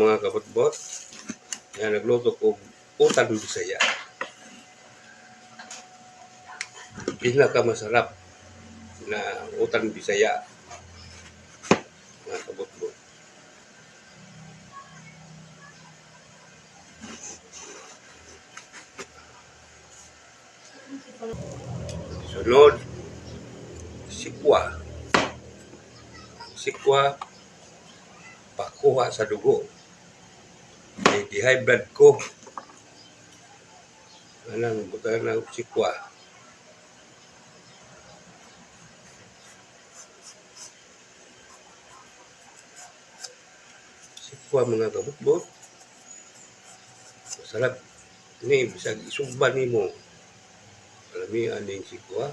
Mga kabot-bot, yan nagluto ko utan Bisaya. Pinakamasarap na utan Bisaya, mga kabot-bot. Sunod, sikwa. Sikwa, pakuha sa dugo. May high blood ko. Anang buta na sikwa. Sikwa mga kabot-bot. Masarap. Ini bisa isumban nimo. Alami aning sikwa.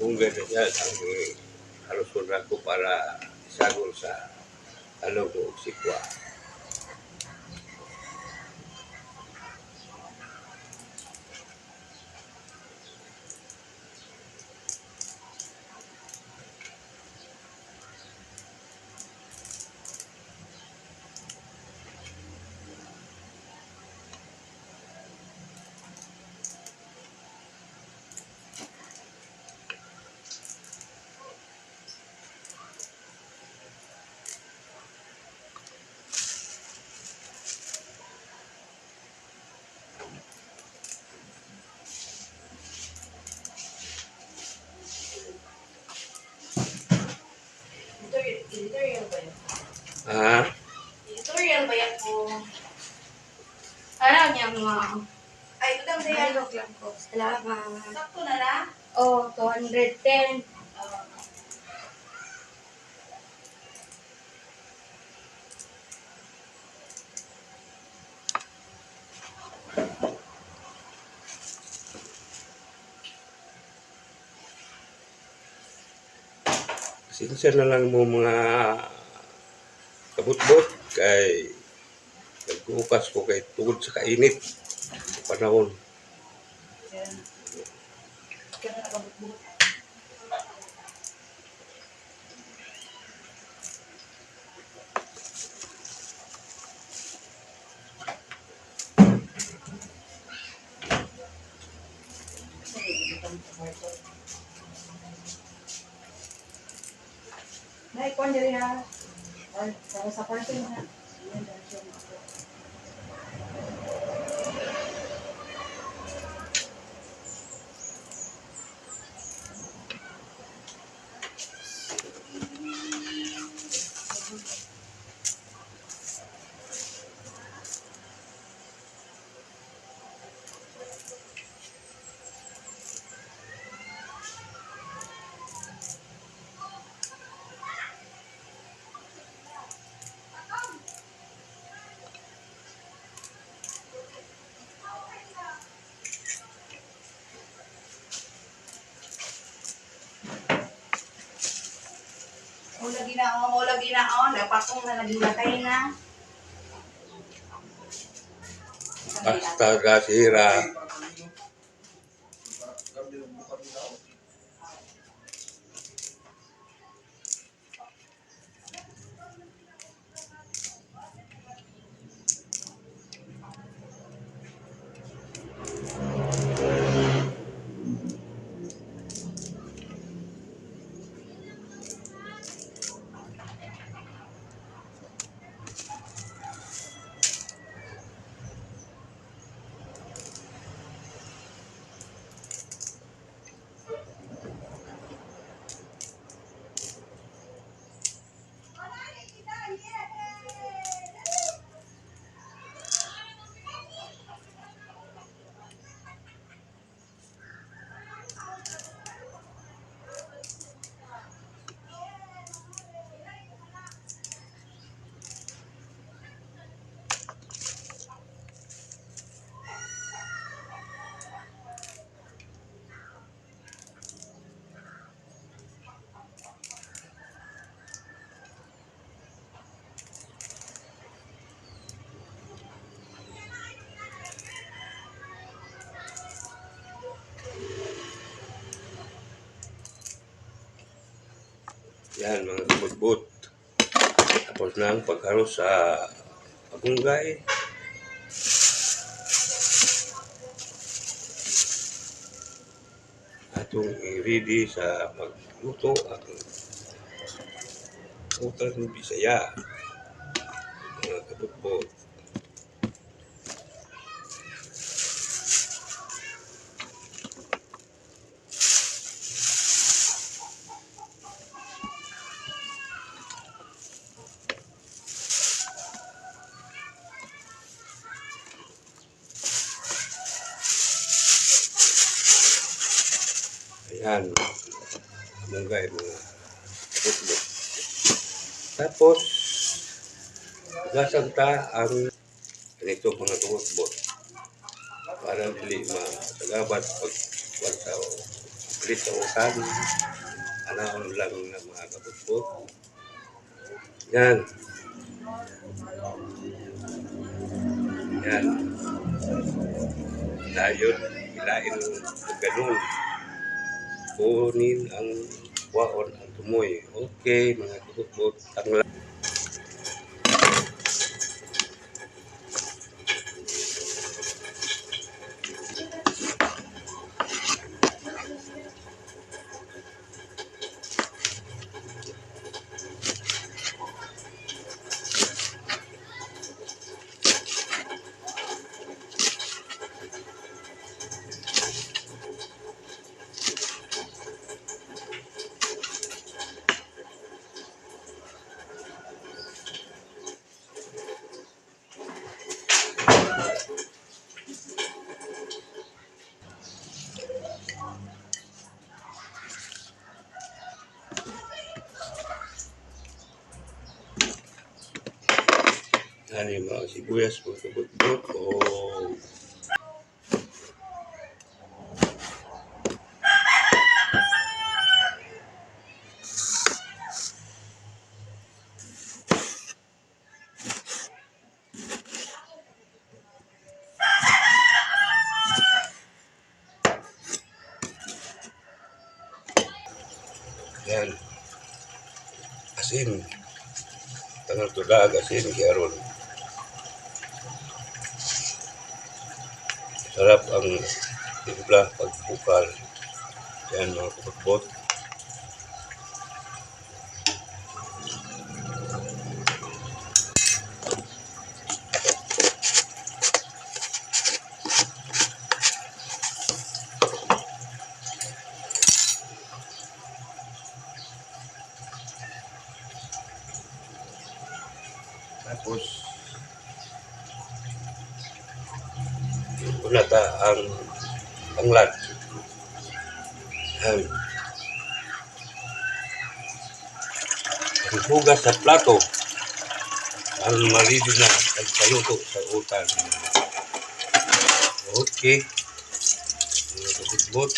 Kung gano'n yan, ang halusun ko para isagol sa ano ko, sikwa. Editorial ba yan? Ha? Editorial ba yan po? Ano niya mga Ay, ito lang yan. halok lang ko. Salamat. Sakto na na? Oh, 210. Sincere na lang mo mga kabut-bot kay nagbukas ko kay tungod sa kainit sa panahon. Yan. Kaya na kabut-but. Nay, kuhan diri ha. Para sa parking ha. Ayan, dahil siya mga mo lagi na, napatong na naging latay na. Basta gasira. Yan mga kabutbut. Tapos na ang paghalo sa pagpunggay. Atong i-ready sa pagluto ang utang ng Bisaya. Mga kabutbut. Ayan, munggay mga kabutbut. Tapos, gasang ta ang ganito mga kabutbut para dili masagabat pag sa ulit sa utan. Anaon lang na mga kabutbut. Yan. Yan. Dayon, ilain ng ganun. Kunin ang waon ang tumoy. Okay, mga kabutbut. Tangla. Yan yung mga sibuyas, mga kabutbut. O yan. Asin. Tangal tudag, asin, kiaron. Sarap ang timpla pagbukal. Yan mga kabutbut. Tapos, unata ang tanglad. Yan. Ang hugas sa plato. Ang marido na pagpaluto sa utan. Okay. Mga kabutbut.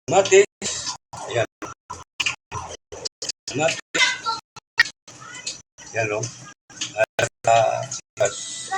Mati. Ayan. Mati. Yan o. As,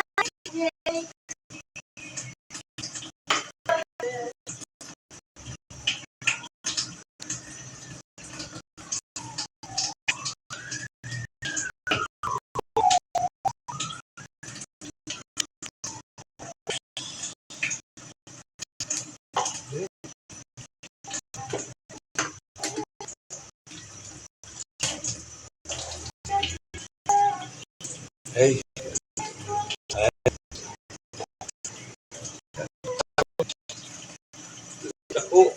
ay, ako.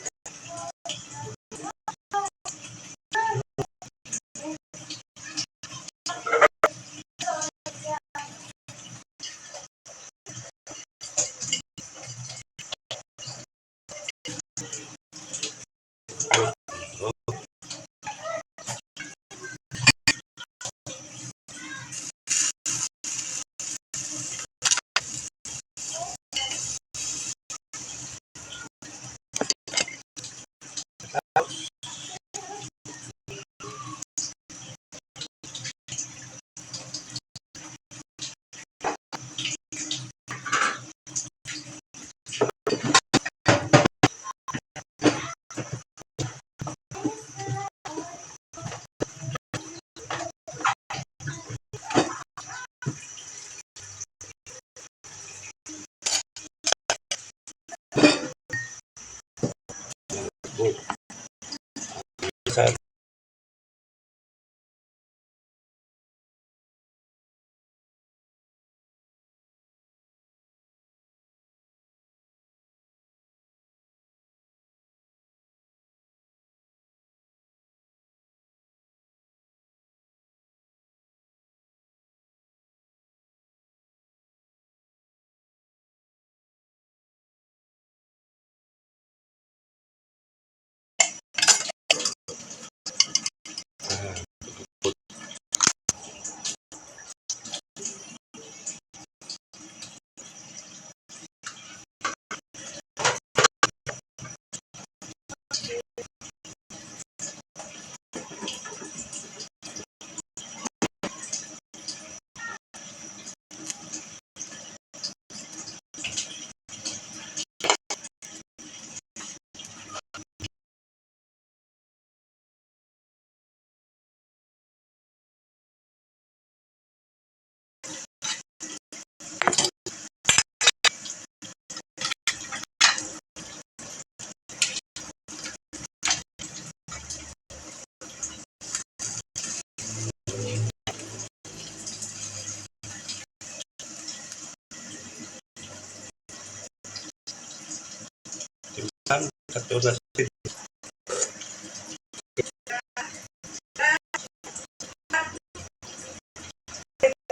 Sa katulad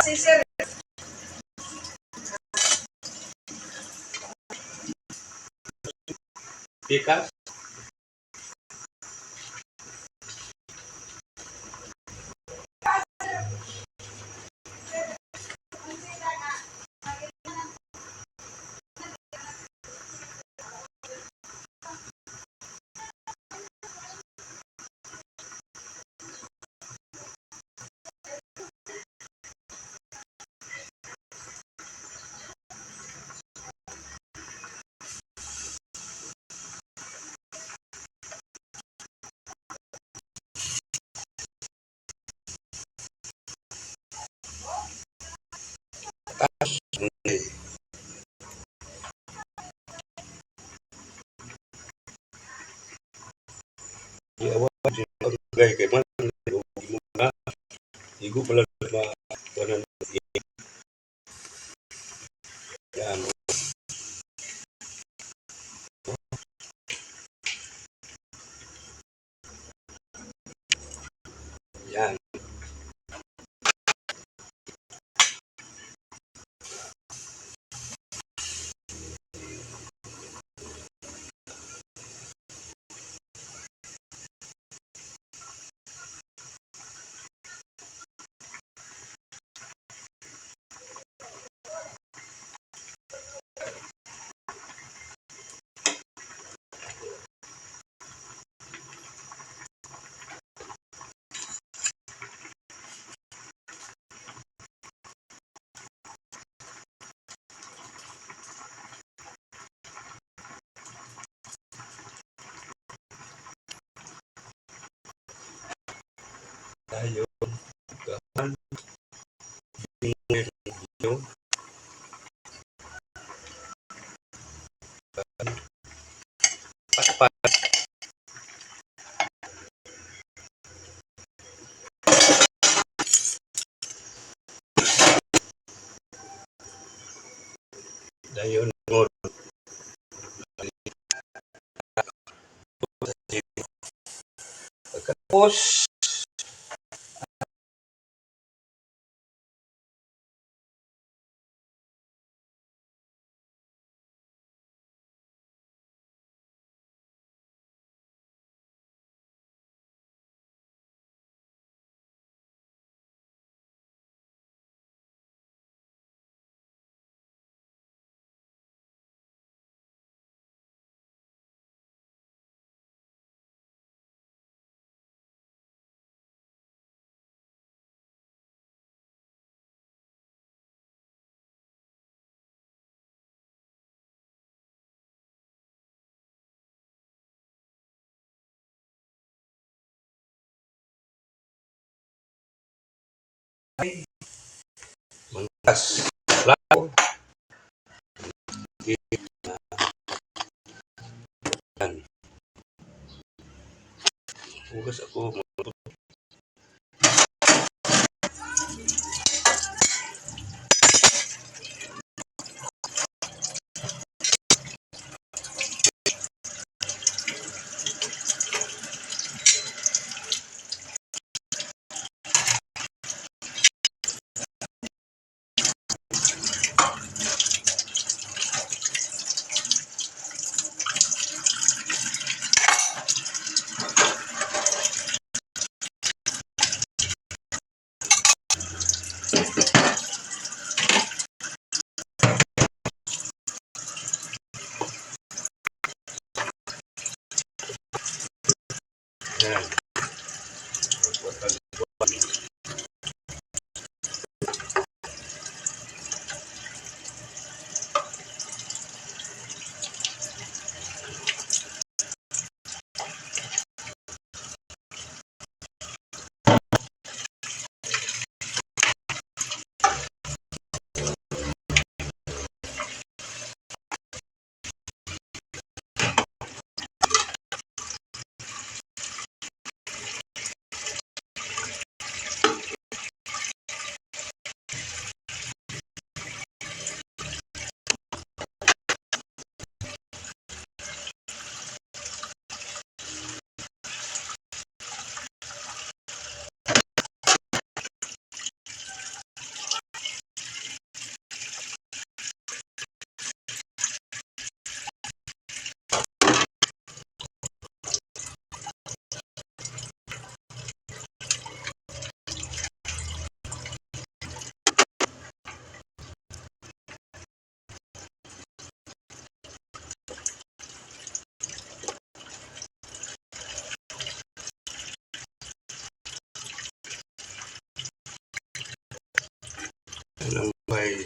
Si Sir, pikas, gay kay man na igo pala ma kanan yan yan Tayo. Kaman. Tingin nyo. Patpat. Dayon mo. Pagkatapos. Mangkas. Lapo. Yan. Hugas ako. Yan. Yan ang may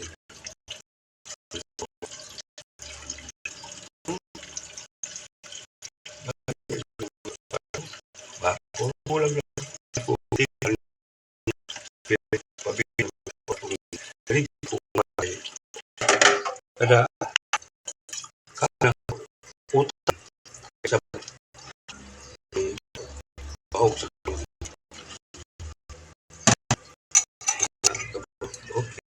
bako. Kulang na ako. Pabili ko itong rig ko may kada kana utang sa bahog sa okay.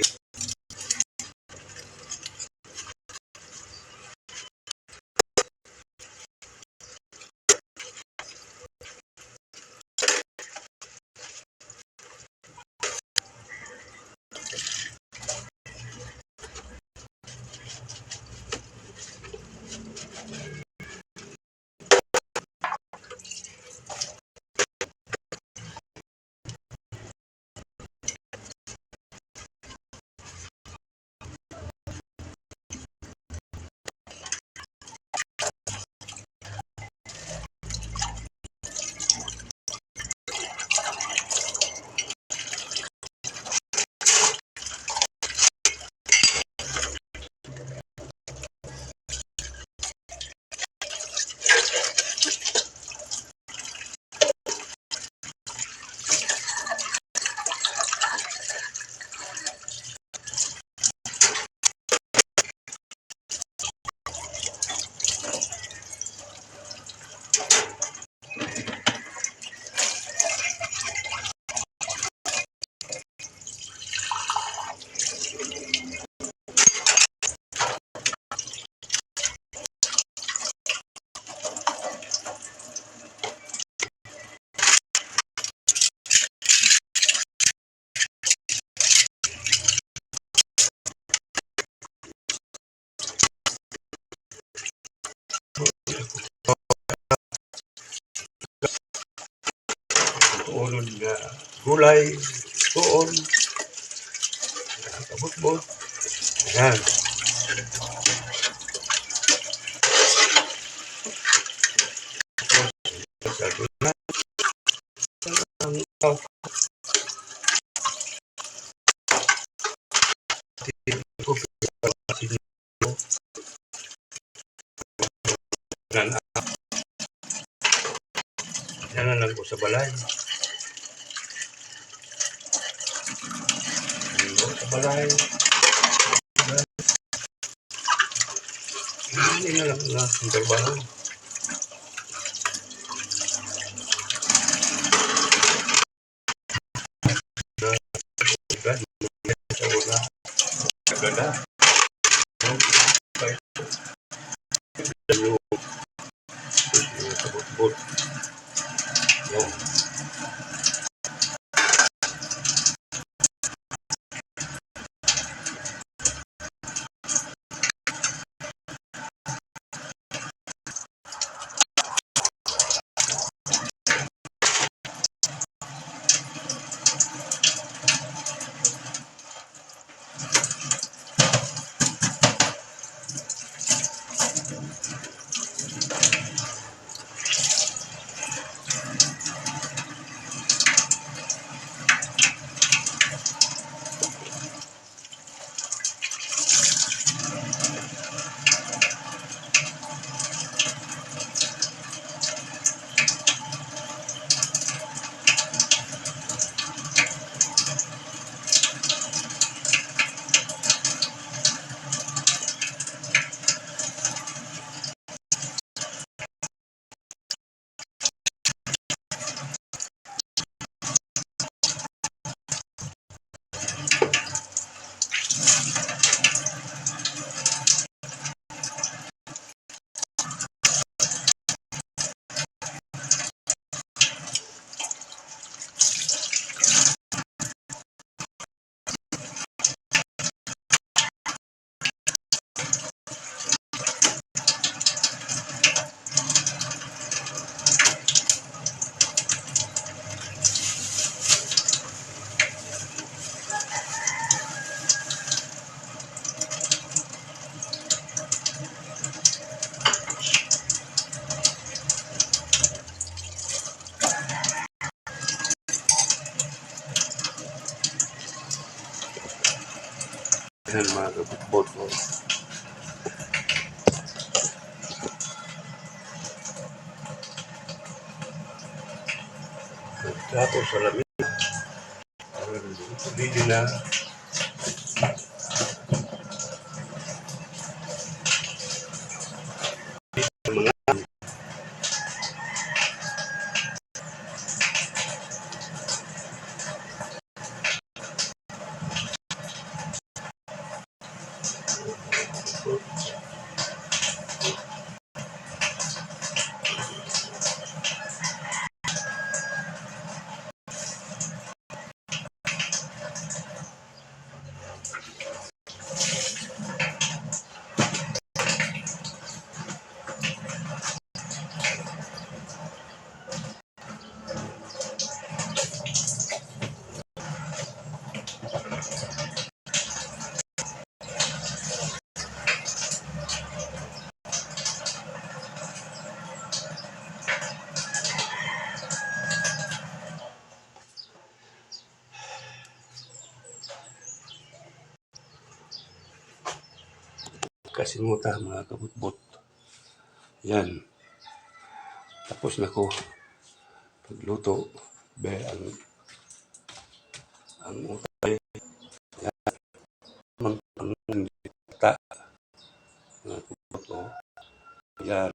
gulay, tuon, kabutbot. Yan. Sabi na, ang yan na lang ko sa balay. Sa balay. Hindi na lang na ang trabaho. Sa una, kaganda. Yung kabutbot. Yung yan mga kabutbot. Tapos sa lamin. Hindi na mga kasimuta mga kabutbot. Yan. Tapos na ko pagluto. Be, ang utay. Yan. Ang ta. Mga kabutbot. Yan.